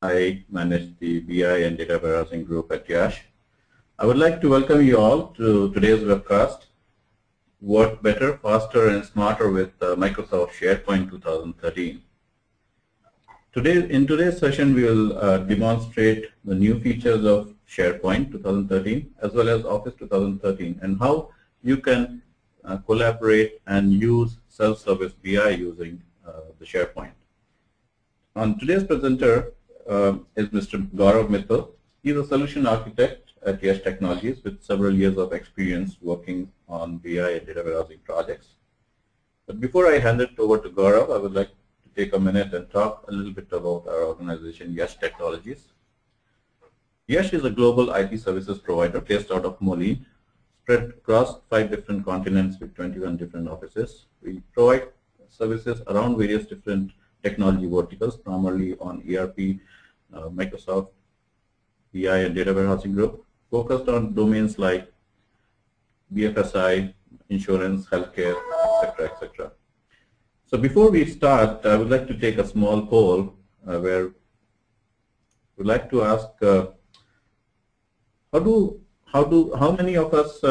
I manage the BI and data warehousing group at Yash. I would like to welcome you all to today's webcast, Work Better, Faster and Smarter with Microsoft SharePoint 2013. In today's session, we will demonstrate the new features of SharePoint 2013 as well as Office 2013 and how you can collaborate and use self-service BI using the SharePoint. On today's presenter is Mr. Gaurav Mittal. He is a solution architect at Yash Technologies with several years of experience working on BI and data warehousing projects. But before I hand it over to Gaurav, I would like to take a minute and talk a little bit about our organization, Yash Technologies. Yash is a global IT services provider based out of Moline, spread across 5 different continents with 21 different offices. We provide services around various different technology verticals, primarily on ERP, Microsoft, BI and data warehousing group, focused on domains like BFSI, insurance, healthcare, etc., etc. So before we start, I would like to take a small poll where we'd like to ask how many of us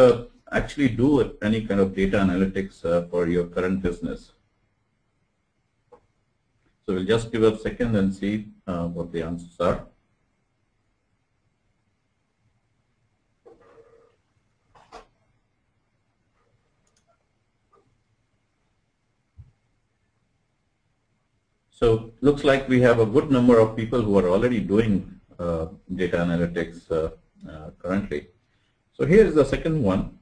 actually do any kind of data analytics for your current business? So we'll just give a second and see what the answers are. So looks like we have a good number of people who are already doing data analytics currently. So here's the second one.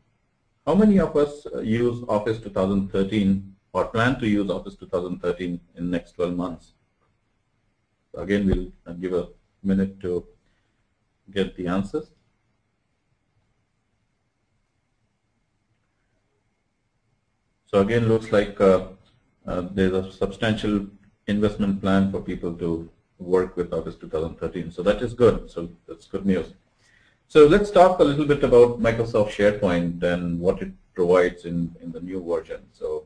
How many of us use Office 2013 or plan to use Office 2013 in the next 12 months? So again, we'll give a minute to get the answers. So again, looks like there's a substantial investment plan for people to work with Office 2013. So that is good. So that's good news. So let's talk a little bit about Microsoft SharePoint and what it provides in the new version. So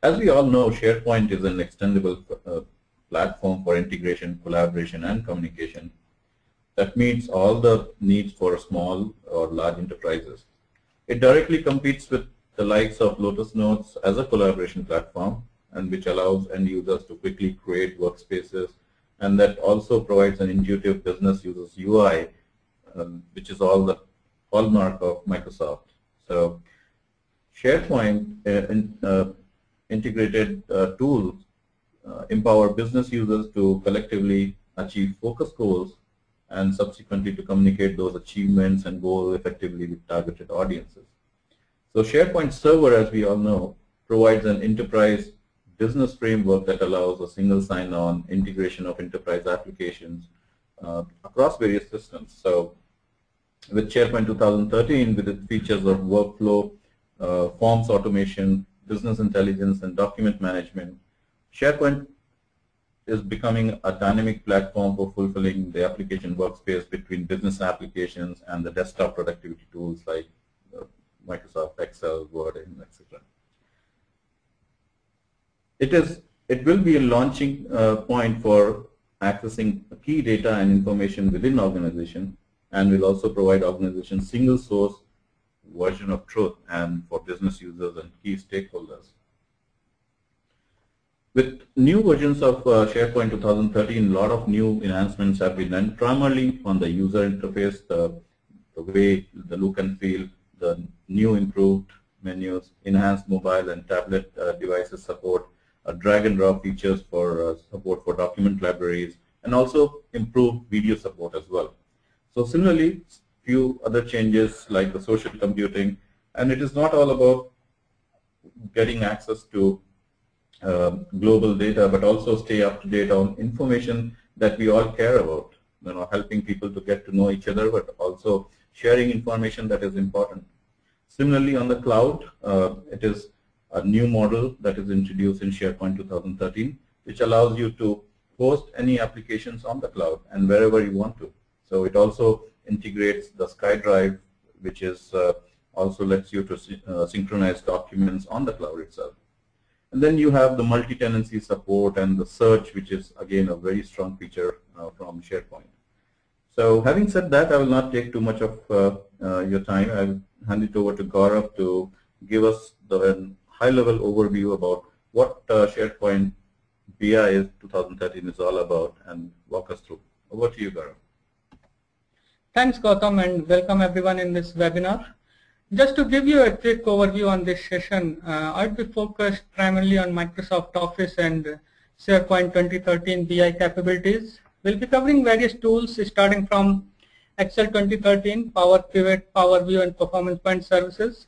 as we all know, SharePoint is an extendable platform for integration, collaboration, and communication that meets all the needs for small or large enterprises. It directly competes with the likes of Lotus Notes as a collaboration platform, and which allows end users to quickly create workspaces, and that also provides an intuitive business user's UI, which is all the hallmark of Microsoft. So SharePoint integrated tools empower business users to collectively achieve focus goals and subsequently to communicate those achievements and goals effectively with targeted audiences. So SharePoint Server, as we all know, provides an enterprise business framework that allows a single sign-on integration of enterprise applications across various systems. So with SharePoint 2013, with its features of workflow, forms automation, business intelligence, and document management, SharePoint is becoming a dynamic platform for fulfilling the application workspace between business applications and the desktop productivity tools like Microsoft Excel, Word, and etc. It will be a launching point for accessing key data and information within organization, and will also provide organizations single source version of truth and for business users and key stakeholders. With new versions of SharePoint 2013, a lot of new enhancements have been done, primarily on the user interface, the way, the look and feel, the new improved menus, enhanced mobile and tablet devices support, drag and drop features for support for document libraries, and also improved video support as well. So similarly, few other changes like the social computing, and it is not all about getting access to global data, but also stay up to date on information that we all care about. Helping people to get to know each other, but also sharing information that is important. Similarly, on the cloud, it is a new model that is introduced in SharePoint 2013, which allows you to host any applications on the cloud and wherever you want to. So it also integrates the SkyDrive, which is also lets you to synchronize documents on the cloud itself. And then you have the multi-tenancy support and the search, which is again a very strong feature from SharePoint. So having said that, I will not take too much of your time. I will hand it over to Gaurav to give us the high-level overview about what SharePoint BI 2013 is all about and walk us through. Over to you, Gaurav. Thanks, Gautam, and welcome everyone in this webinar. Just to give you a quick overview on this session, I'd be focused primarily on Microsoft Office and SharePoint 2013 BI capabilities. We'll be covering various tools starting from Excel 2013, Power Pivot, Power View, and Performance Point services.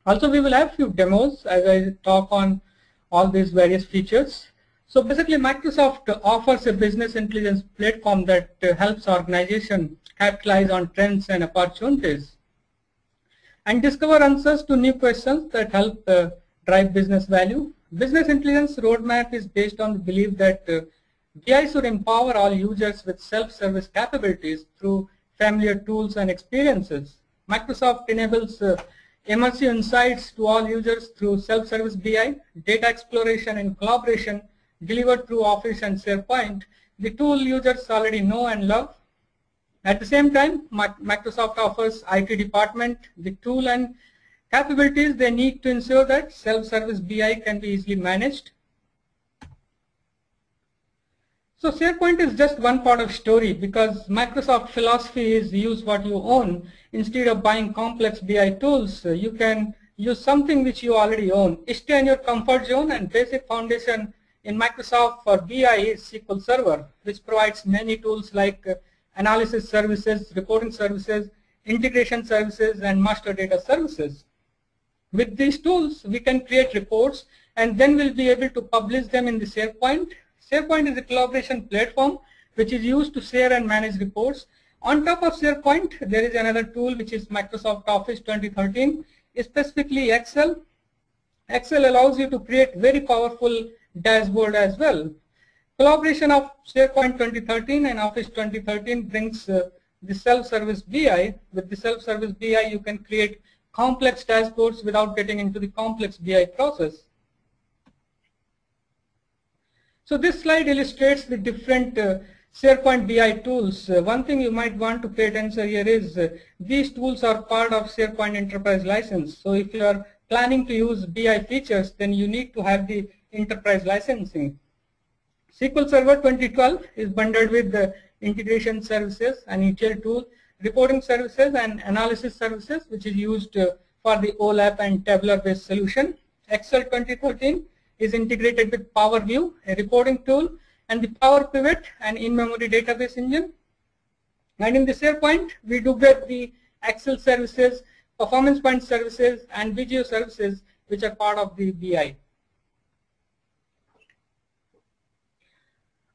Also, we will have few demos as I talk on all these various features. So basically, Microsoft offers a business intelligence platform that helps organizations capitalize on trends and opportunities and discover answers to new questions that help drive business value. Business intelligence roadmap is based on the belief that BI should empower all users with self-service capabilities through familiar tools and experiences. Microsoft enables immersive insights to all users through self-service BI, data exploration and collaboration delivered through Office and SharePoint, the tool users already know and love. At the same time, Microsoft offers IT department the tool and capabilities they need to ensure that self-service BI can be easily managed. So SharePoint is just one part of the story because Microsoft philosophy is use what you own. Instead of buying complex BI tools, you can use something which you already own. Stay in your comfort zone, and basic foundation in Microsoft for BI is SQL Server, which provides many tools like analysis services, reporting services, integration services, and master data services. With these tools, we can create reports and then we'll be able to publish them in the SharePoint. SharePoint is a collaboration platform which is used to share and manage reports. On top of SharePoint, there is another tool which is Microsoft Office 2013, specifically Excel. Excel allows you to create very powerful dashboard as well. Collaboration of SharePoint 2013 and Office 2013 brings the self-service BI. With the self-service BI, you can create complex dashboards without getting into the complex BI process. So this slide illustrates the different SharePoint BI tools. One thing you might want to pay attention here is these tools are part of SharePoint Enterprise license. So if you are planning to use BI features, then you need to have the enterprise licensing. SQL Server 2012 is bundled with the integration services and ETL tool, reporting services and analysis services, which is used for the OLAP and tabular-based solution. Excel 2013 is integrated with Power View, a reporting tool, and the Power Pivot, an in-memory database engine. And in the SharePoint, we do get the Excel services, Performance Point services, and Visio services, which are part of the BI.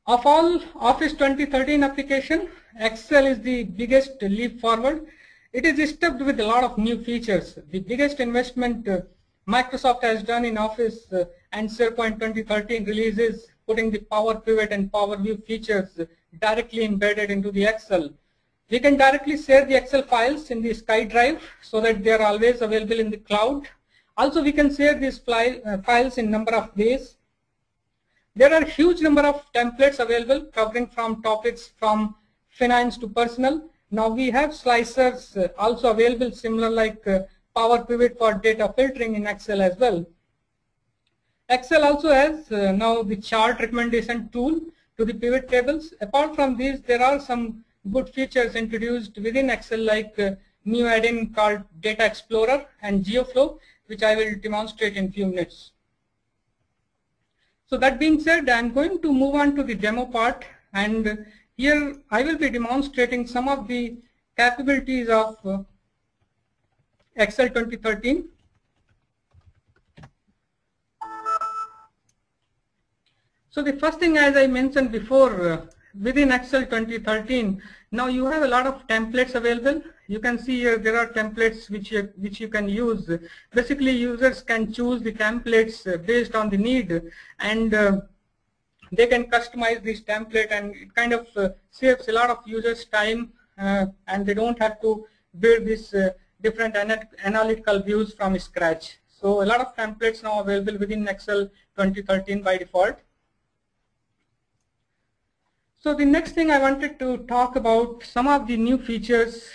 Of all Office 2013 application, Excel is the biggest leap forward. It is stuffed with a lot of new features. The biggest investment Microsoft has done in Office and SharePoint 2013 releases putting the Power Pivot and Power View features directly embedded into the Excel. We can directly share the Excel files in the SkyDrive so that they are always available in the cloud. Also, we can share these files in number of ways. There are a huge number of templates available covering from topics from finance to personal. Now we have slicers also available similar like Power Pivot for data filtering in Excel as well. Excel also has now the chart recommendation tool to the pivot tables. Apart from these, there are some good features introduced within Excel like new add-in called Data Explorer and GeoFlow, which I will demonstrate in a few minutes. So that being said, I'm going to move on to the demo part, and here I will be demonstrating some of the capabilities of Excel 2013. So the first thing, as I mentioned before, within Excel 2013, now you have a lot of templates available. You can see here there are templates which you can use. Basically, users can choose the templates based on the need, and they can customize this template, and it kind of saves a lot of users' time, and they don't have to build this different analytical views from scratch. So a lot of templates now available within Excel 2013 by default. So the next thing I wanted to talk about some of the new features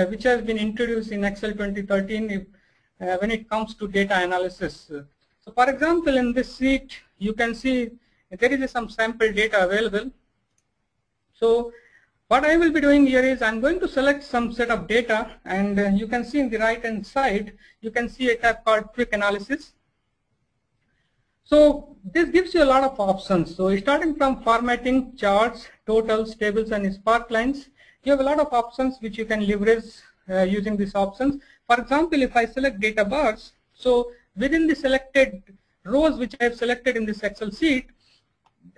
which has been introduced in Excel 2013 when it comes to data analysis. So for example, in this sheet you can see there is some sample data available. So what I will be doing here is I'm going to select some set of data, and you can see in the right hand side you can see a tab called quick analysis. So this gives you a lot of options. So starting from formatting, charts, totals, tables and spark lines, you have a lot of options which you can leverage using these options. For example, if I select data bars, so within the selected rows which I have selected in this Excel sheet,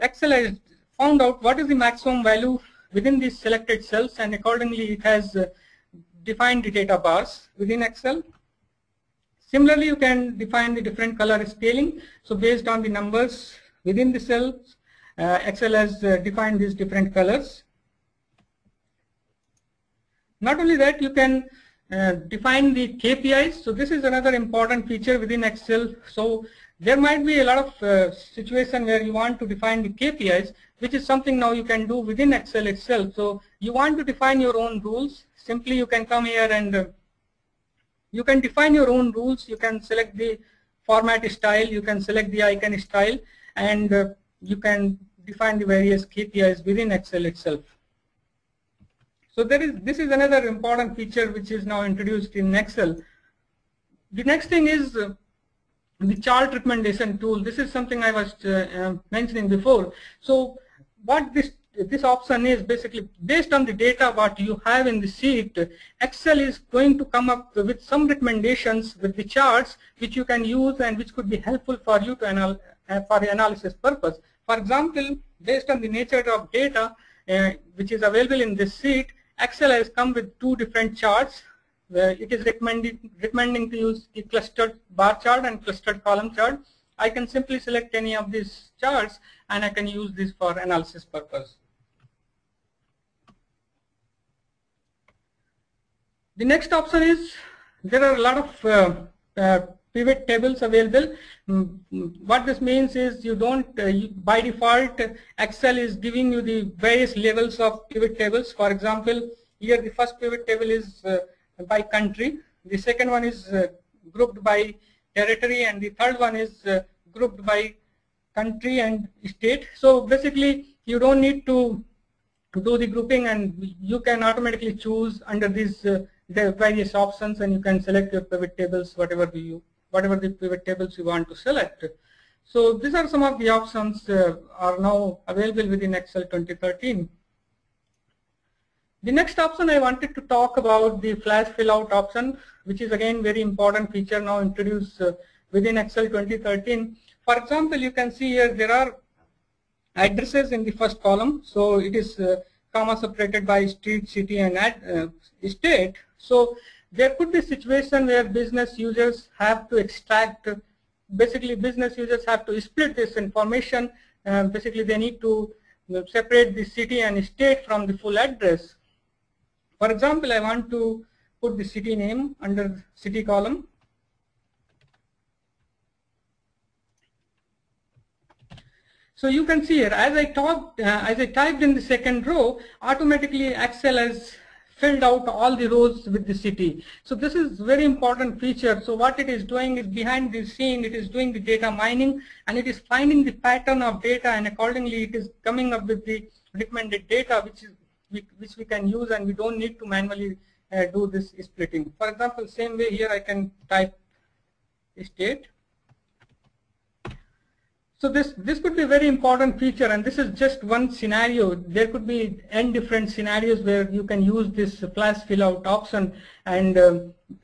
Excel has found out what is the maximum value within these selected cells, and accordingly it has defined the data bars within Excel. Similarly, you can define the different color scaling. So based on the numbers within the cells, Excel has defined these different colors. Not only that, you can define the KPIs. So this is another important feature within Excel. So there might be a lot of situation where you want to define the KPIs, which is something now you can do within Excel itself. So you want to define your own rules. Simply you can come here and you can define your own rules. You can select the format style, you can select the icon style, and you can define the various KPIs within Excel itself. So this is another important feature which is now introduced in Excel. The next thing is the chart recommendation tool. This is something I was mentioning before. So what this option is basically based on the data what you have in the sheet, Excel is going to come up with some recommendations with the charts which you can use and which could be helpful for you to for analysis purpose. For example, based on the nature of data which is available in this sheet, Excel has come with two different charts where it is recommending to use the clustered bar chart and clustered column chart. I can simply select any of these charts and I can use this for analysis purpose. The next option is there are a lot of pivot tables available. What this means is you don't, by default, Excel is giving you the various levels of pivot tables. For example, here the first pivot table is by country, the second one is grouped by territory, and the third one is grouped by country and state. So basically you don't need to do the grouping, and you can automatically choose under these the various options, and you can select your pivot tables, whatever the pivot tables you want to select. So these are some of the options are now available within Excel 2013. The next option I wanted to talk about the flash fill out option, which is again very important feature now introduced within Excel 2013. For example, you can see here there are addresses in the first column. So it is comma separated by street, city and state. So there could be a situation where business users have to extract, basically business users have to split this information. Basically they need to separate the city and state from the full address. For example, I want to put the city name under city column. So you can see here, as I typed in the second row, automatically Excel has filled out all the rows with the city. So this is very important feature. So what it is doing is behind the scene, it is doing the data mining, and it is finding the pattern of data, and accordingly it is coming up with the recommended data which we can use, and we don't need to manually do this splitting. For example, same way here I can type state. So this could be a very important feature, and this is just one scenario. There could be n different scenarios where you can use this flash fill out option, and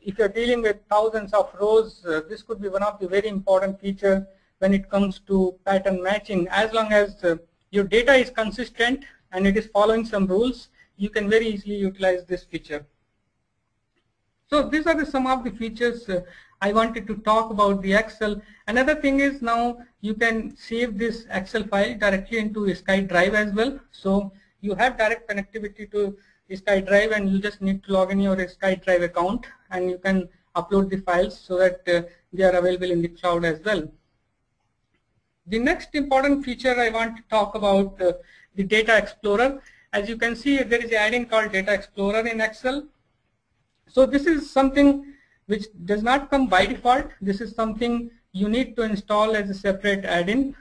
if you're dealing with thousands of rows, this could be one of the very important features when it comes to pattern matching. As long as your data is consistent and it is following some rules, you can very easily utilize this feature. So these are some of the features I wanted to talk about the Excel. Another thing is now you can save this Excel file directly into SkyDrive as well. So you have direct connectivity to SkyDrive, and you just need to log in your SkyDrive account, and you can upload the files so that they are available in the cloud as well. The next important feature I want to talk about the Data Explorer. As you can see, there is an add-in called Data Explorer in Excel. So this is something which does not come by default. This is something you need to install as a separate add-in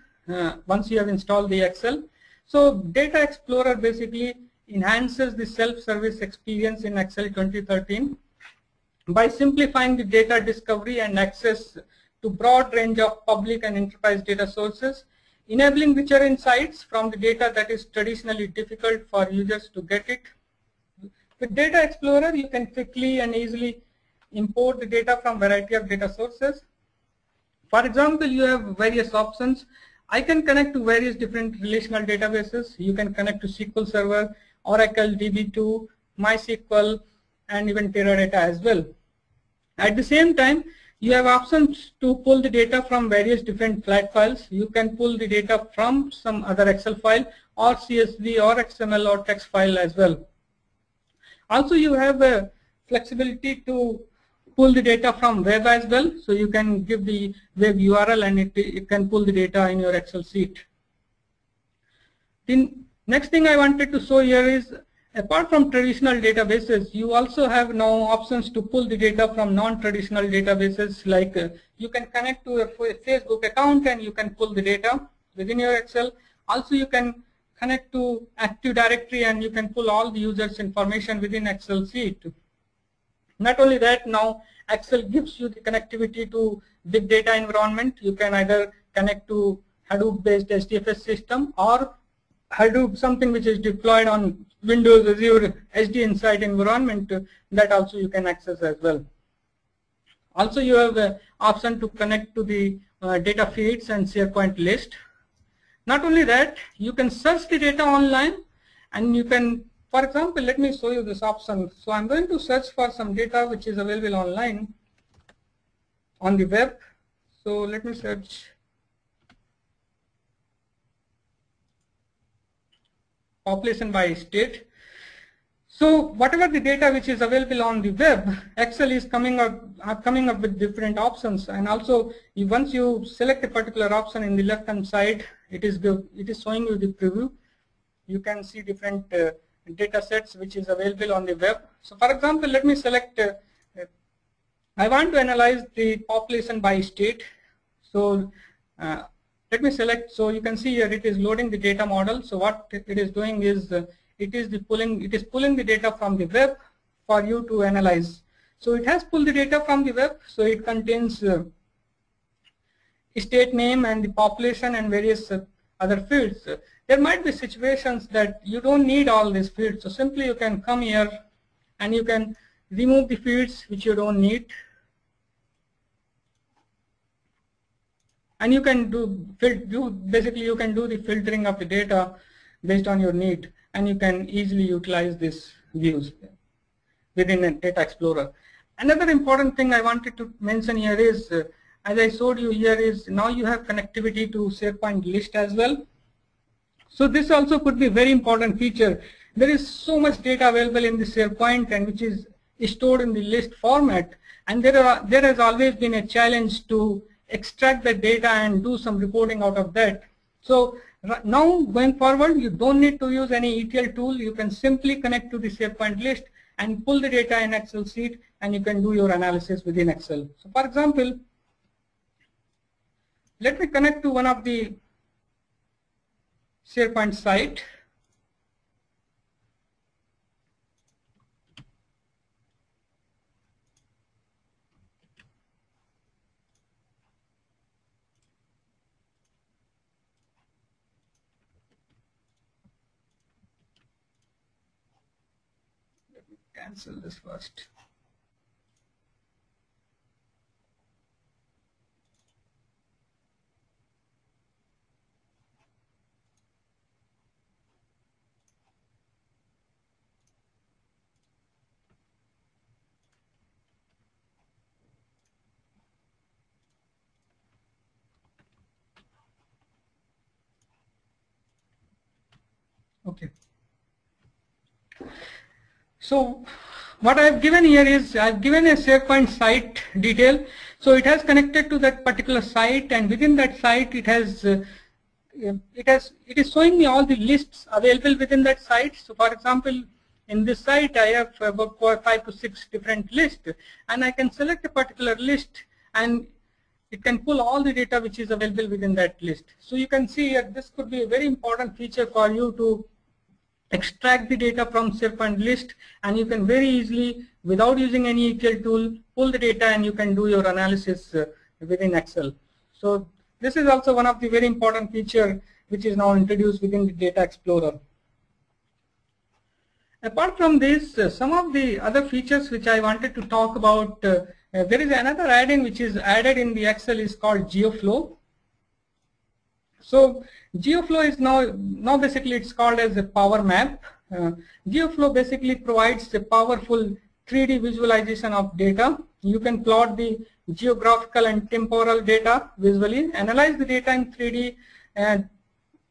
once you have installed the Excel. So Data Explorer basically enhances the self-service experience in Excel 2013 by simplifying the data discovery and access to broad range of public and enterprise data sources, enabling richer insights from the data that is traditionally difficult for users to get it. With Data Explorer, you can quickly and easily import the data from variety of data sources. For example, you have various options. I can connect to various different relational databases. You can connect to SQL Server, Oracle, DB2, MySQL, and even Teradata as well. At the same time, you have options to pull the data from various different flat files. You can pull the data from some other Excel file or CSV or XML or text file as well. Also, you have a flexibility to pull the data from web as well. So you can give the web URL and it can pull the data in your Excel sheet. The next thing I wanted to show here is, apart from traditional databases, you also have now options to pull the data from non-traditional databases. Like you can connect to a Facebook account and you can pull the data within your Excel. Also, you can connect to Active Directory and you can pull all the users' information within Excel sheet. Not only that, now Excel gives you the connectivity to big data environment. You can either connect to Hadoop-based HDFS system or Hadoop, something which is deployed on Windows Azure HD Insight environment, that also you can access as well. Also, you have the option to connect to the data feeds and SharePoint list. Not only that, you can search the data online and you can, for example, let me show you this option. So I'm going to search for some data which is available online on the web. So let me search population by state. So whatever the data which is available on the web, Excel is coming up with different options. And also, once you select a particular option in the left hand side, it is showing you the preview. You can see different data sets which is available on the web. So for example, let me select, I want to analyze the population by state. So let me select, so you can see here it is loading the data model. So what it is doing is, it is pulling the data from the web for you to analyze. So it has pulled the data from the web, so it contains state name and the population and various other fields. There might be situations that you don't need all these fields, so simply you can come here and you can remove the fields which you don't need, and you can basically you can do the filtering of the data based on your need, and you can easily utilize these views within a Data Explorer. Another important thing I wanted to mention here is, as I showed you here, is now you have connectivity to SharePoint list as well. So this also could be a very important feature. There is so much data available in the SharePoint and which is stored in the list format, and there has always been a challenge to extract the data and do some reporting out of that. So now going forward, you don't need to use any ETL tool. You can simply connect to the SharePoint list and pull the data in Excel sheet, and you can do your analysis within Excel. So for example, let me connect to one of the SharePoint site. Let me cancel this first. Okay. So what I've given here is I've given a SharePoint site detail. So it has connected to that particular site, and within that site it is showing me all the lists available within that site. So for example, in this site I have about 5 to 6 different lists, and I can select a particular list and it can pull all the data which is available within that list. So you can see here this could be a very important feature for you to extract the data from SharePoint list, and you can very easily, without using any ETL tool, pull the data and you can do your analysis within Excel. So this is also one of the very important feature which is now introduced within the Data Explorer. Apart from this, some of the other features which I wanted to talk about, there is another add-in which is added in the Excel is called GeoFlow. So GeoFlow is now basically it's called as a Power Map. GeoFlow basically provides a powerful 3D visualization of data. You can plot the geographical and temporal data visually, analyze the data in 3D and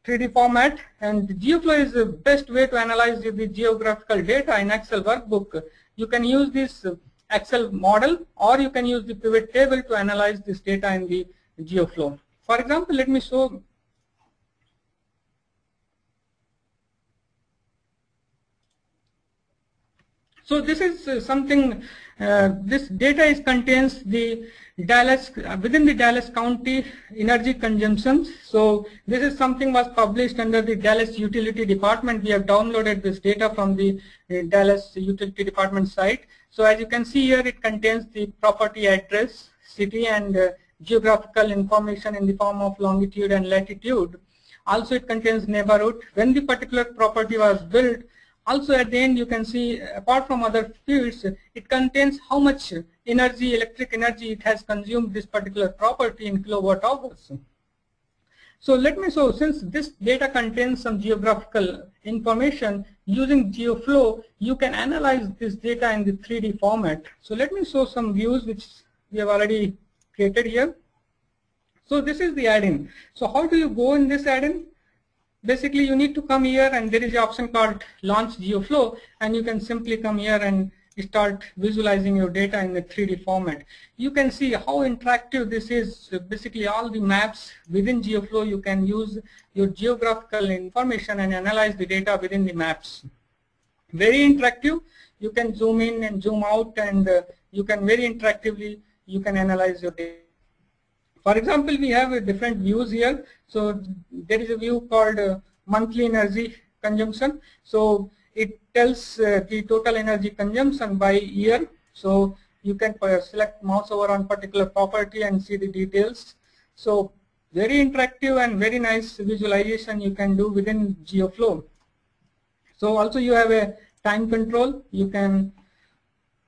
3D format, and GeoFlow is the best way to analyze the geographical data in Excel workbook. You can use this Excel model, or you can use the pivot table to analyze this data in the GeoFlow. For example, let me show. So this is something, this data contains the Dallas, within the Dallas County energy consumptions. So this is something was published under the Dallas Utility Department. We have downloaded this data from the Dallas Utility Department site. So as you can see here, it contains the property address, city, and geographical information in the form of longitude and latitude. Also it contains neighborhood, when the particular property was built. Also at the end you can see, apart from other fields, it contains how much energy, electric energy it has consumed this particular property in kilowatt hours. So let me show, since this data contains some geographical information, using GeoFlow you can analyze this data in the 3D format. So let me show some views which we have already created here. So this is the add-in. So how do you go in this add-in? Basically you need to come here, and there is an option called Launch GeoFlow, and you can simply come here and start visualizing your data in the 3D format. You can see how interactive this is. Basically all the maps within GeoFlow, you can use your geographical information and analyze the data within the maps. Very interactive. You can zoom in and zoom out, and you can very interactively you can analyze your data. For example, we have different views here. So there is a view called monthly energy consumption. So it tells the total energy consumption by year. So you can select mouse over on particular property and see the details. So very interactive and very nice visualization you can do within GeoFlow. So also you have a time control. You can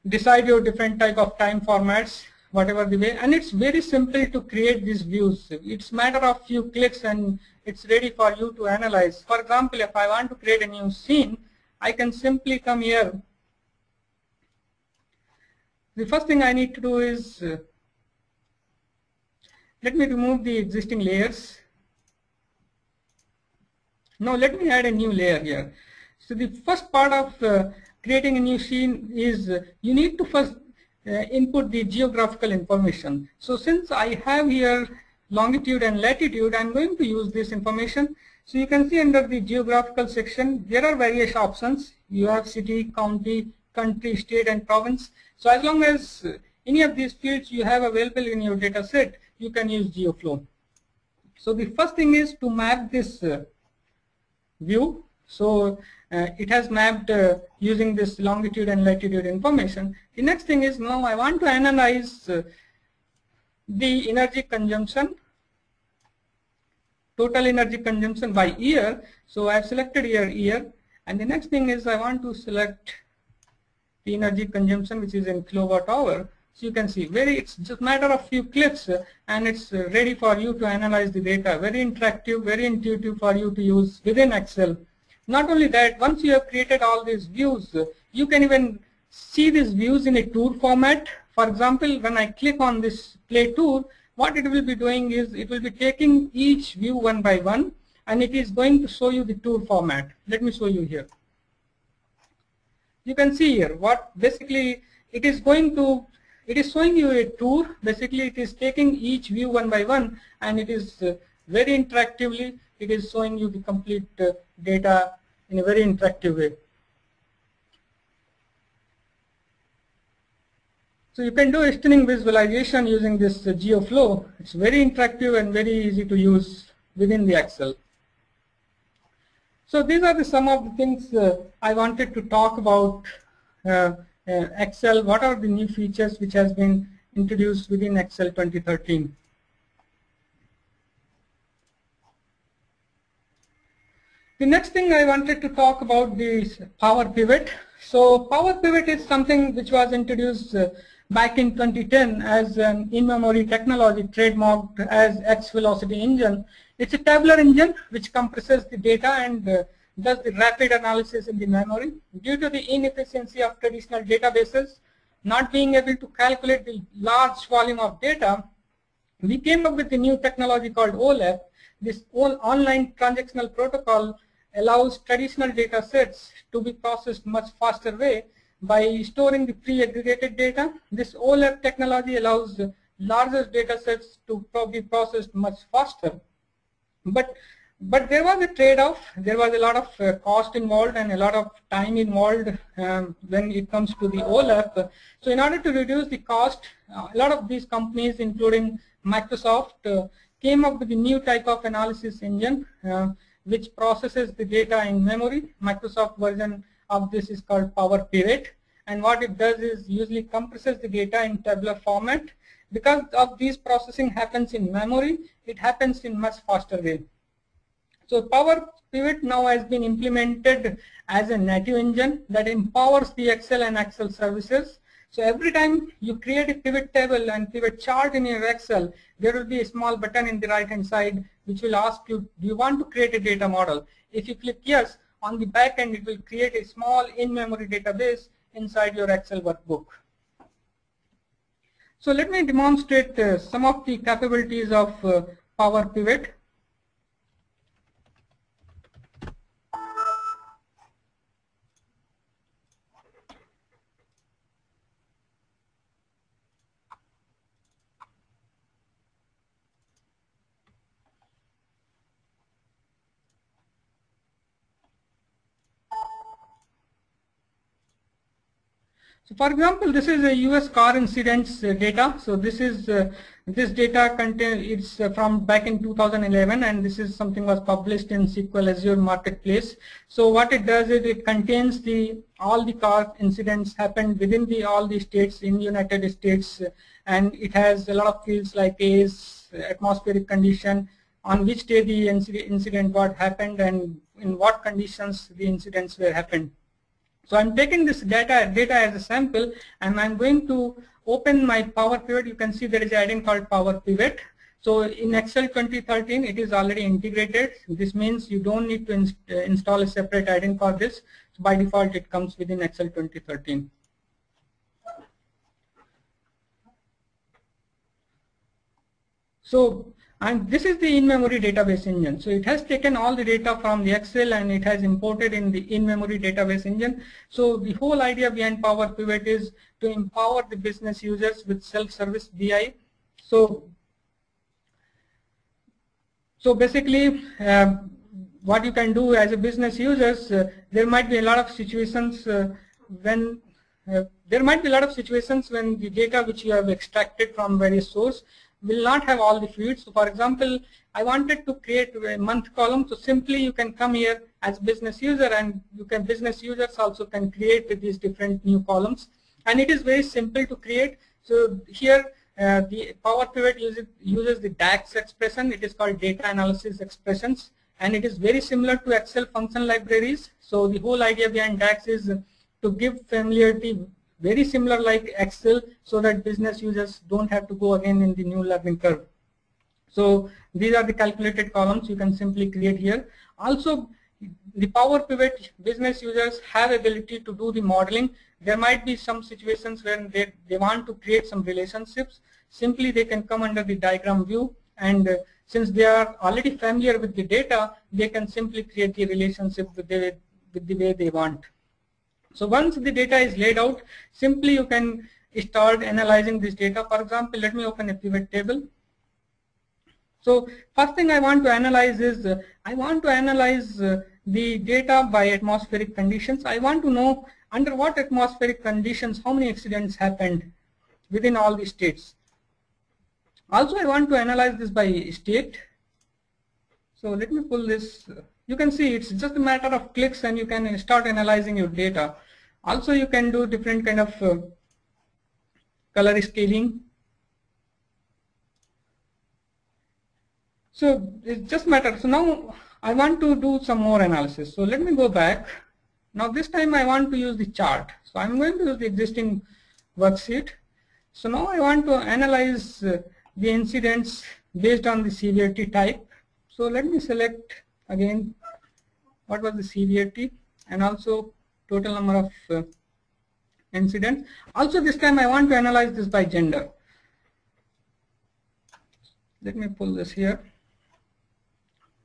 decide your different type of time formats, whatever the way, and it's very simple to create these views. It's a matter of few clicks and it's ready for you to analyze. For example, if I want to create a new scene, I can simply come here. The first thing I need to do is, let me remove the existing layers. Now let me add a new layer here. So the first part of creating a new scene is you need to first input the geographical information. So since I have here longitude and latitude, I'm going to use this information. So you can see under the geographical section, there are various options. You have city, county, country, state, and province. So as long as any of these fields you have available in your data set, you can use GeoFlow. So the first thing is to map this view. So it has mapped using this longitude and latitude information. The next thing is, now I want to analyze the energy consumption, total energy consumption by year. So I have selected here year, and the next thing is I want to select the energy consumption which is in kilowatt hour. So you can see it's just a matter of few clicks and it's ready for you to analyze the data. Very interactive, very intuitive for you to use within Excel. Not only that, once you have created all these views, you can even see these views in a tour format. For example, when I click on this play tour, what it will be doing is it will be taking each view one by one, and it is going to show you the tour format. Let me show you here. you can see here what basically it is showing you a tour. Basically it is taking each view one by one, and it is very interactively, it is showing you the complete data in a very interactive way. So you can do a stunning visualization using this GeoFlow. It's very interactive and very easy to use within the Excel. So these are some of the things I wanted to talk about Excel. What are the new features which has been introduced within Excel 2013? The next thing I wanted to talk about is Power Pivot. So Power Pivot is something which was introduced back in 2010 as an in-memory technology trademarked as X Velocity Engine. It's a tabular engine which compresses the data and does the rapid analysis in the memory. Due to the inefficiency of traditional databases not being able to calculate the large volume of data, we came up with a new technology called OLAP. This online transactional protocol allows traditional data sets to be processed much faster way by storing the pre-aggregated data. This OLAP technology allows larger data sets to be processed much faster. But there was a trade-off. There was a lot of cost involved and a lot of time involved when it comes to the OLAP. So in order to reduce the cost, a lot of these companies, including Microsoft, came up with a new type of analysis engine which processes the data in memory. Microsoft version of this is called Power Pivot, and what it does is usually compresses the data in tabular format. Because of this processing happens in memory, it happens in much faster way. So Power Pivot now has been implemented as a native engine that empowers the Excel and Excel services. So every time you create a pivot table and pivot chart in your Excel, there will be a small button in the right hand side which will ask you, do you want to create a data model? If you click yes, on the back end it will create a small in-memory database inside your Excel workbook. So let me demonstrate some of the capabilities of Power Pivot. So for example, this is a US car incidents data. So this is this data it's from back in 2011, and this is something was published in SQL Azure Marketplace. So what it does is it contains all the car incidents happened within all the states in United States, and it has a lot of fields like age, atmospheric condition, on which day the incident what happened, and in what conditions the incidents were happened. So I'm taking this data as a sample, and I'm going to open my Power Pivot. You can see there is an add-in called Power Pivot. So in Excel 2013, it is already integrated. This means you don't need to install a separate add-in for this. So by default, it comes within Excel 2013. So, and this is the in-memory database engine. So it has taken all the data from the Excel and it has imported in the in-memory database engine. So the whole idea behind Power Pivot is to empower the business users with self-service BI. So basically, what you can do as a business users, there might be a lot of situations when the data which you have extracted from various source will not have all the fields. So for example, I wanted to create a month column. So simply you can come here as business user, and business users also can create these different new columns. And it is very simple to create. So here the Power Pivot uses the DAX expression. It is called data analysis expressions, and it is very similar to Excel function libraries. So the whole idea behind DAX is to give familiarity very similar like Excel, so that business users don't have to go again in the new learning curve. So these are the calculated columns you can simply create here. Also, the Power Pivot business users have ability to do the modeling. There might be some situations where they want to create some relationships. Simply they can come under the diagram view, and since they are already familiar with the data, they can simply create the relationship with the way they want. So once the data is laid out, simply you can start analyzing this data. For example, let me open a pivot table. So first thing I want to analyze is, I want to analyze the data by atmospheric conditions. I want to know under what atmospheric conditions how many accidents happened within all the states. Also I want to analyze this by state. So let me pull this. You can see it's just a matter of clicks and you can start analyzing your data. Also you can do different kind of color scaling. So it's just matter. So now I want to do some more analysis. So let me go back. Now this time I want to use the chart. So I'm going to use the existing worksheet. So now I want to analyze the incidents based on the severity type. So let me select again what was the severity and also total number of incidents. Also this time I want to analyze this by gender. Let me pull this here.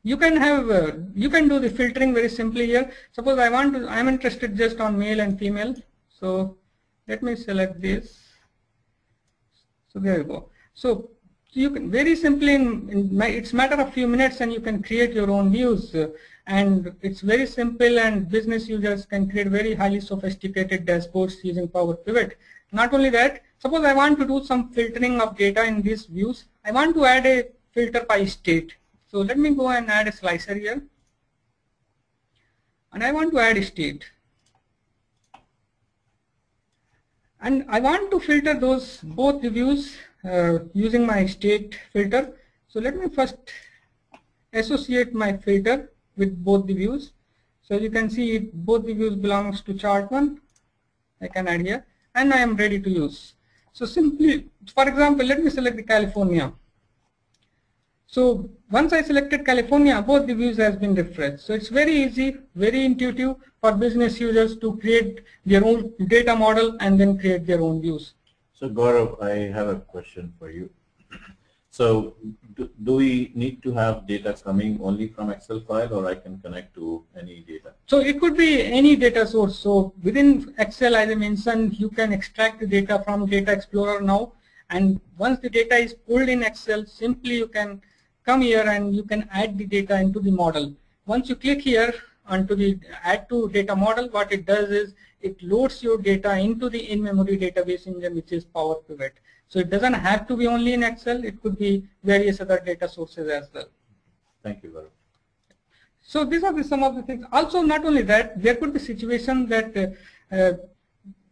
You can have you can do the filtering very simply here. Suppose I'm interested just on male and female. So let me select this. So there you go. So you can very simply it's matter of few minutes and you can create your own views, and it's very simple and business users can create very highly sophisticated dashboards using Power Pivot. Not only that, suppose I want to do some filtering of data in these views. I want to add a filter by state. So let me go and add a slicer here, and I want to add a state, and I want to filter both the views using my state filter. So let me first associate my filter with both the views. So you can see both the views belongs to chart 1. I can add here and I am ready to use. So simply, for example, let me select the California. So once I selected California, both the views has been refreshed. So it's very easy, very intuitive for business users to create their own data model and then create their own views. So Gaurav, I have a question for you. So do we need to have data coming only from Excel file, or I can connect to any data? So it could be any data source. So within Excel, as I mentioned, you can extract the data from Data Explorer now. And once the data is pulled in Excel, simply you can come here and you can add the data into the model. Once you click here onto the add to data model, what it does is it loads your data into the in-memory database engine, which is Power Pivot. So it doesn't have to be only in Excel, it could be various other data sources as well. Thank you, Gaurav. So these are some of the things. Also, not only that, there could be situations that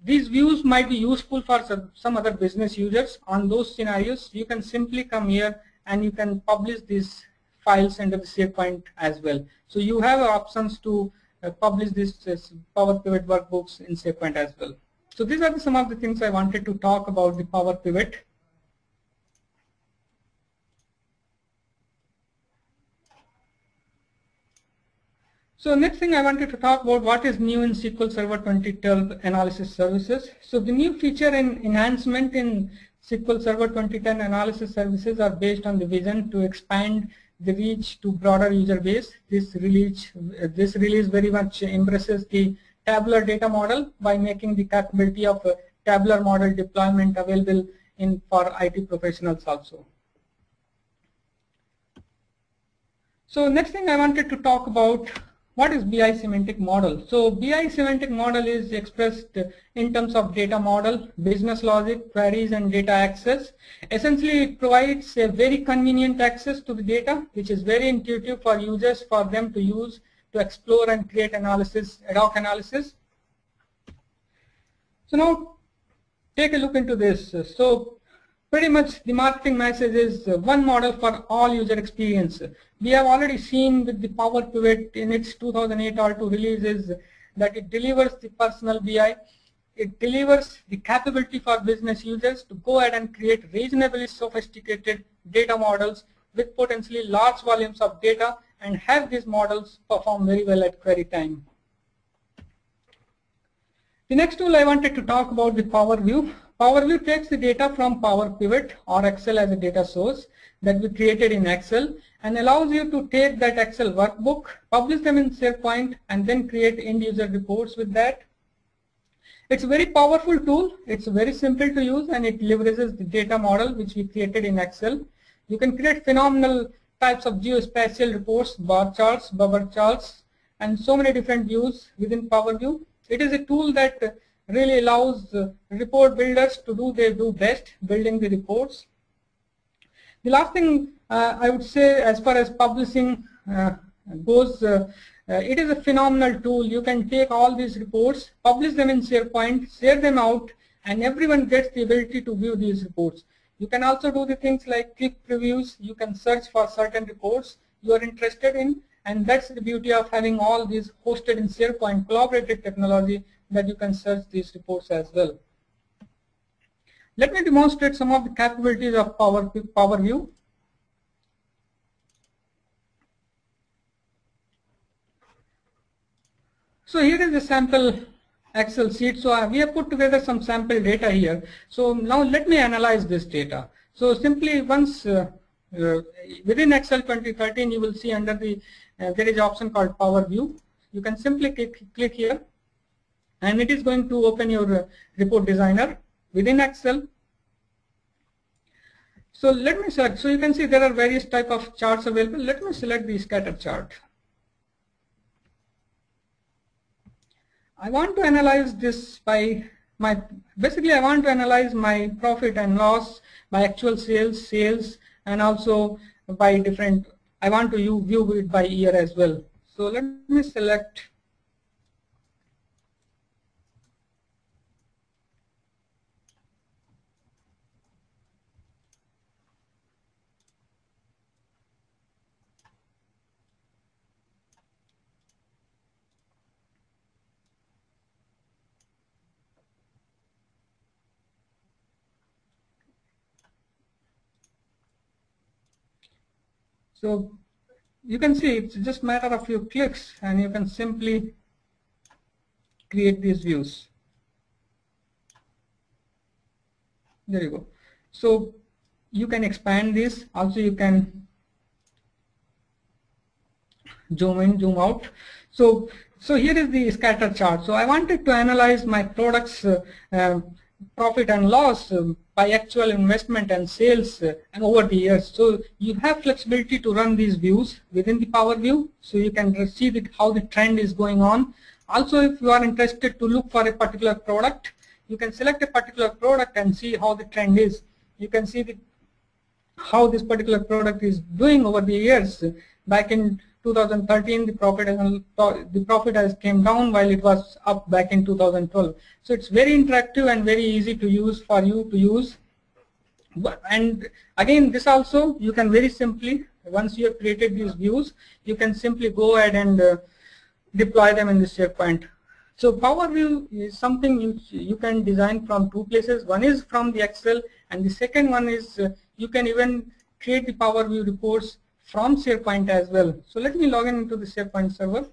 these views might be useful for some other business users. On those scenarios, you can simply come here and you can publish these files under the SharePoint as well. So you have options to publish this Power Pivot workbooks in SharePoint as well. So these are some of the things I wanted to talk about the Power Pivot. So next thing I wanted to talk about what is new in SQL Server 2012 Analysis Services. So the new feature and enhancement in SQL Server 2010 Analysis Services are based on the vision to expand the reach to broader user base. This release very much embraces the tabular data model by making the capability of tabular model deployment available for IT professionals also. So next thing I wanted to talk about, what is BI semantic model? So BI semantic model is expressed in terms of data model, business logic, queries, and data access. Essentially, it provides a very convenient access to the data, which is very intuitive for users, for them to use to explore and create analysis, ad hoc analysis. So now take a look into this. So pretty much the marketing message is one model for all user experience. We have already seen with the Power Pivot in its 2008 R2 release is that it delivers the personal BI. It delivers the capability for business users to go ahead and create reasonably sophisticated data models with potentially large volumes of data and have these models perform very well at query time. The next tool I wanted to talk about, the Power View. Power View takes the data from Power Pivot or Excel as a data source that we created in Excel and allows you to take that Excel workbook, publish them in SharePoint, and then create end user reports with that. It's a very powerful tool. It's very simple to use, and it leverages the data model which we created in Excel. You can create phenomenal types of geospatial reports, bar charts, bubble charts, and so many different views within Power View. It is a tool that really allows report builders to do best, building the reports. The last thing I would say as far as publishing goes, it is a phenomenal tool. You can take all these reports, publish them in SharePoint, share them out, and everyone gets the ability to view these reports. You can also do the things like click previews. You can search for certain reports you are interested in, and that's the beauty of having all these hosted in SharePoint collaborative technology, that you can search these reports as well. Let me demonstrate some of the capabilities of Power View. So here is a sample Excel sheet. So we have put together some sample data here. So now let me analyze this data. So simply once within Excel 2013, you will see under the there is an option called Power View. You can simply click here, and it is going to open your report designer within Excel. So let me select. So you can see there are various type of charts available. Let me select the scatter chart. I want to analyze this by basically I want to analyze my profit and loss by actual sales, and also by different, I want to view it by year as well. So let me select so you can see it's just a matter of a few clicks, and you can simply create these views. There you go. So you can expand this. Also you can zoom in, zoom out. So here is the scatter chart. So I wanted to analyze my products profit and loss by actual investment and sales and over the years. So you have flexibility to run these views within the Power View, so you can see how the trend is going on. Also, if you are interested to look for a particular product, you can select a particular product and see how the trend is. You can see how this particular product is doing over the years. Back in 2013, the profit has came down while it was up back in 2012. So it's very interactive and very easy to use for you to use. And again, this also you can very simply, once you have created these views, you can simply go ahead and deploy them in the SharePoint. So Power View is something you can design from two places. One is from the Excel, and the second one is you can even create the Power View reports from SharePoint as well. So let me log in into the SharePoint server.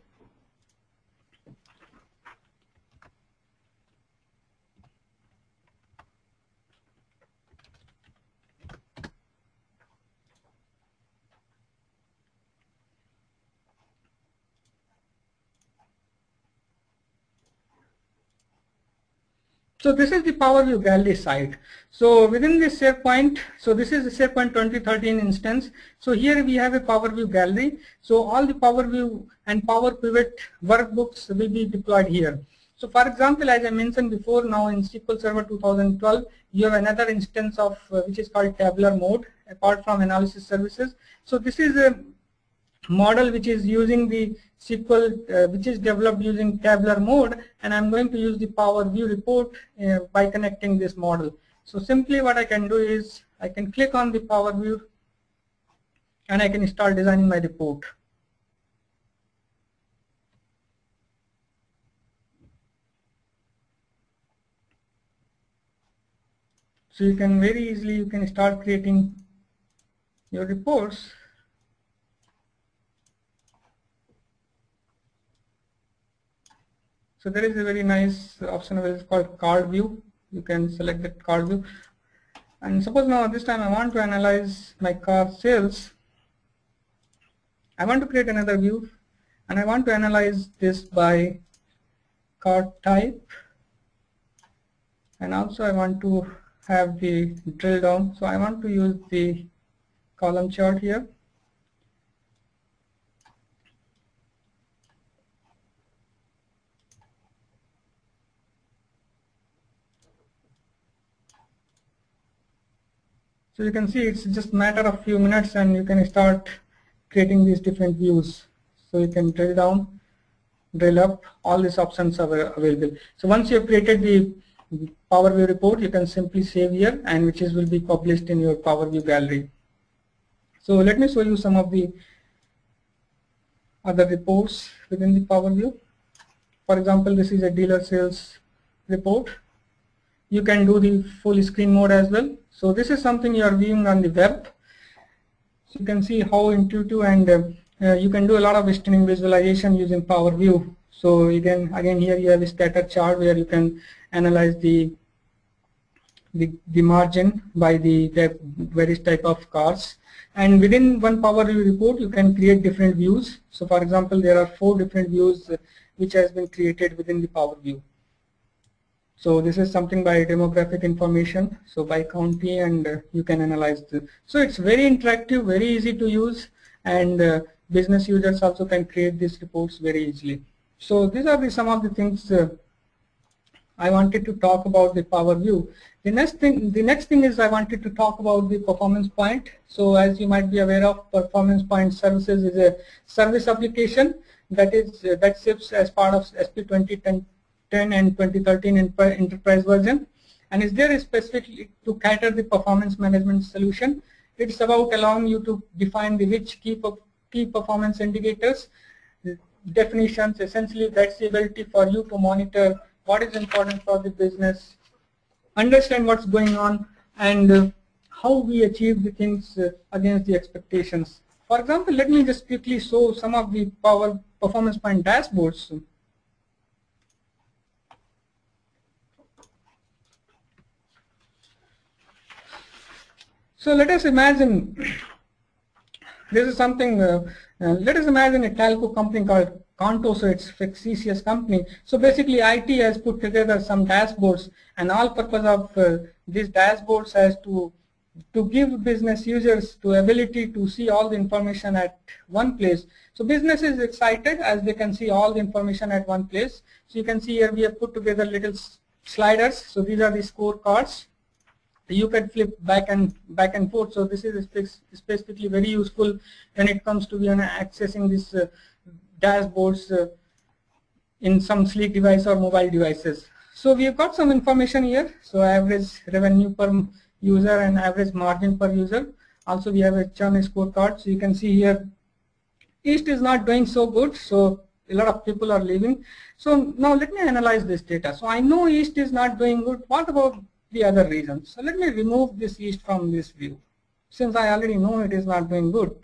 So this is the Power View gallery site. So within this SharePoint, so this is the SharePoint 2013 instance. So here we have a Power View gallery. So all the Power View and Power Pivot workbooks will be deployed here. So for example, as I mentioned before, now in SQL Server 2012, you have another instance of which is called tabular mode, apart from analysis services. So this is a model which is using the SQL, which is developed using tabular mode, and I'm going to use the Power View report by connecting this model. So simply what I can do is I can click on the Power View and I can start designing my report. So you can very easily, you can start creating your reports. So there is a very nice option available called card view. You can select that card view. And suppose now this time I want to analyze my car sales. I want to create another view and I want to analyze this by car type. And also I want to have the drill down. So I want to use the column chart here. So you can see it's just a matter of few minutes and you can start creating these different views. So you can drill down, drill up, all these options are available. So once you have created the Power View report, you can simply save here, and which will be published in your Power View gallery. So let me show you some of the other reports within the Power View. For example, this is a dealer sales report. You can do the full screen mode as well. So this is something you are viewing on the web. So you can see how intuitive, and you can do a lot of stunning visualization using Power View. So again here you have a scatter chart where you can analyze the margin by the various type of cars, and within one Power View report you can create different views. So for example, there are 4 different views which has been created within the Power View. So this is something by demographic information, so by county, and you can analyze this. So it's very interactive, very easy to use, and business users also can create these reports very easily. So these are some of the things I wanted to talk about the Power View. The next thing is I wanted to talk about the Performance Point. So as you might be aware of, Performance Point Services is a service application that ships as part of SP 2010 and 2013 enterprise version, and is there specifically to cater the performance management solution. It's about allowing you to define the rich key performance indicators, definitions. Essentially, that's the ability for you to monitor what is important for the business, understand what's going on, and how we achieve the things against the expectations. For example, let me just quickly show some of the Performance Point dashboards. So let us imagine this is something. Let us imagine a telco company called Conto. So it's a fictitious company. So basically, IT has put together some dashboards, and all purpose of these dashboards has to give business users the ability to see all the information at one place. So business is excited as they can see all the information at one place. So you can see here we have put together little sliders. So these are the scorecards. You can flip back and forth. So this is specifically very useful when it comes to accessing these dashboards in some sleek device or mobile devices. So we have got some information here. So average revenue per user and average margin per user. Also we have a churn scorecard. So you can see here East is not doing so good. So a lot of people are leaving. So now let me analyze this data. So I know East is not doing good. What about the other reasons? So let me remove this East from this view, since I already know it is not doing good.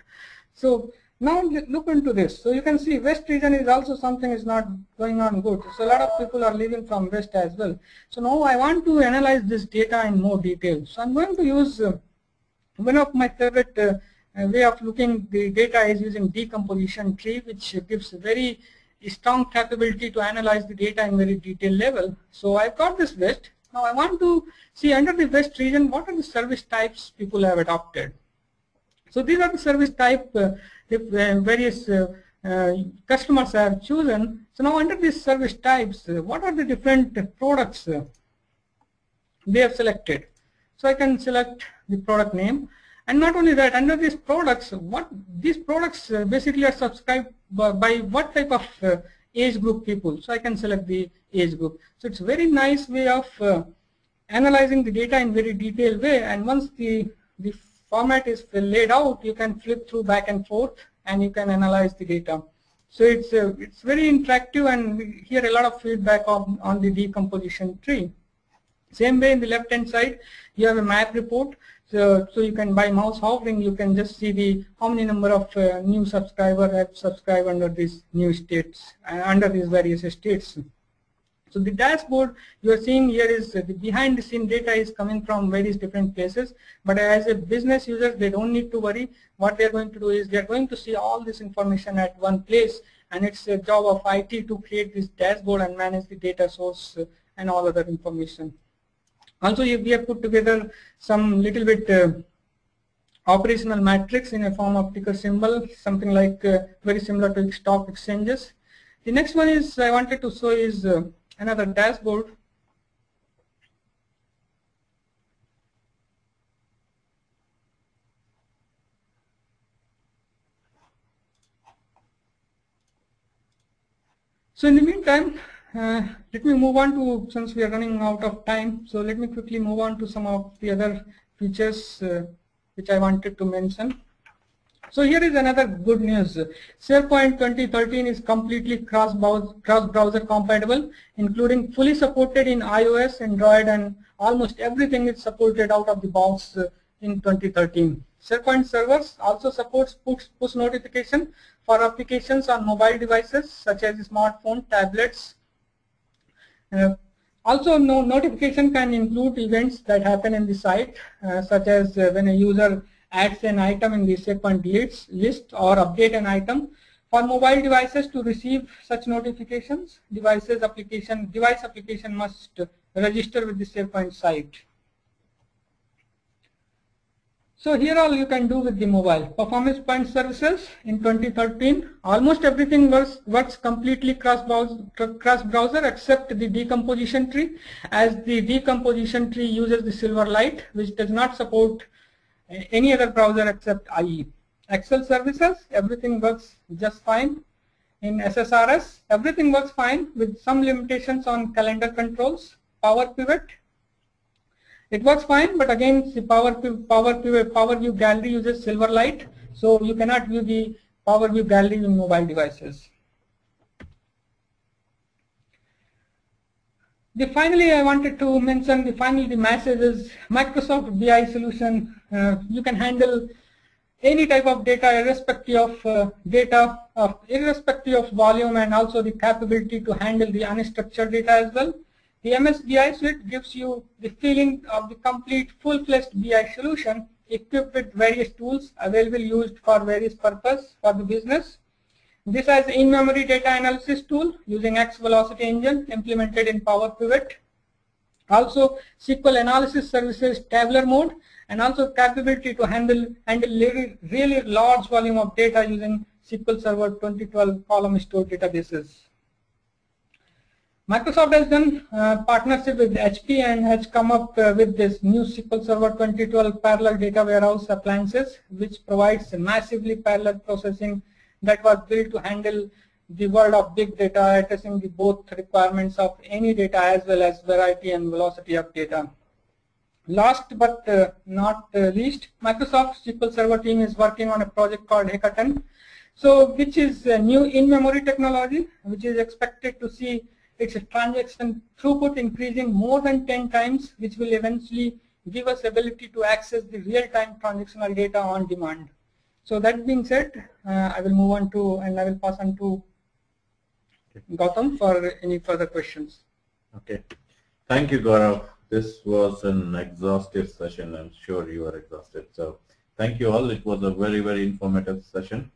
So now look into this. So you can see West region is also something is not going on good. So a lot of people are leaving from West as well. So now I want to analyze this data in more detail. So I'm going to use one of my favorite way of looking the data is using decomposition tree, which gives a very strong capability to analyze the data in very detailed level. So I've got this West. Now I want to see under the West region what are the service types people have adopted. So these are the service type various customers have chosen. So now under these service types, what are the different products they have selected? So I can select the product name, and not only that, under these products, what these products basically are subscribed by what type of age group people. So I can select the age group. So it's a very nice way of analyzing the data in very detailed way, and once the format is laid out, you can flip through back and forth and you can analyze the data. So it's very interactive, and we hear a lot of feedback on the decomposition tree. Same way in the left hand side you have a map report. So you can, by mouse hovering, you can just see how many number of new subscribers have subscribed under these new states, under these various states. So the dashboard you are seeing here is the behind the scene data is coming from various different places, but as a business user they don't need to worry. What they are going to do is they are going to see all this information at one place, and it's a job of IT to create this dashboard and manage the data source and all other information. Also, we have put together some little bit operational matrix in a form of ticker symbol, something like very similar to stock exchanges. The next one is I wanted to show is another dashboard. So in the meantime, let me move on to, since we are running out of time, so let me quickly move on to some of the other features which I wanted to mention. So here is another good news. SharePoint 2013 is completely cross-browser compatible, including fully supported in iOS, Android, and almost everything is supported out of the box in 2013. SharePoint servers also supports push notification for applications on mobile devices such as smartphone, tablets. Also, notification can include events that happen in the site, such as when a user adds an item in the SharePoint list or update an item. For mobile devices to receive such notifications, device application must register with the SharePoint site. So here all you can do with the mobile. Performance point services in 2013, almost everything works completely cross-browser except the decomposition tree, as the decomposition tree uses the Silverlight, which does not support any other browser except IE. Excel services, everything works just fine. In SSRS, everything works fine with some limitations on calendar controls. Power Pivot, it works fine, but again the Power View gallery uses Silverlight, so you cannot view the Power View gallery in mobile devices. Finally, I wanted to mention the message is Microsoft BI solution. You can handle any type of data irrespective of irrespective of volume, and also the capability to handle the unstructured data as well. The MS BI suite gives you the feeling of the complete full-fledged BI solution equipped with various tools available used for various purposes for the business. This has in-memory data analysis tool using XVelocity engine implemented in Power Pivot. Also SQL analysis services tabular mode, and also capability to handle really large volume of data using SQL Server 2012 column store databases. Microsoft has done partnership with HP and has come up with this new SQL Server 2012 parallel data warehouse appliances, which provides massively parallel processing that was built to handle the world of big data, addressing the both requirements of any data as well as variety and velocity of data. Last but not least, Microsoft SQL Server team is working on a project called Hackathon, which is a new in-memory technology, which is expected to see its transaction throughput increasing more than 10 times, which will eventually give us ability to access the real-time transactional data on demand. So that being said, I will move on to, and I will pass on to Gautam for any further questions. Okay. Thank you, Gaurav. This was an exhaustive session. I'm sure you are exhausted. So thank you all. It was a very, very informative session.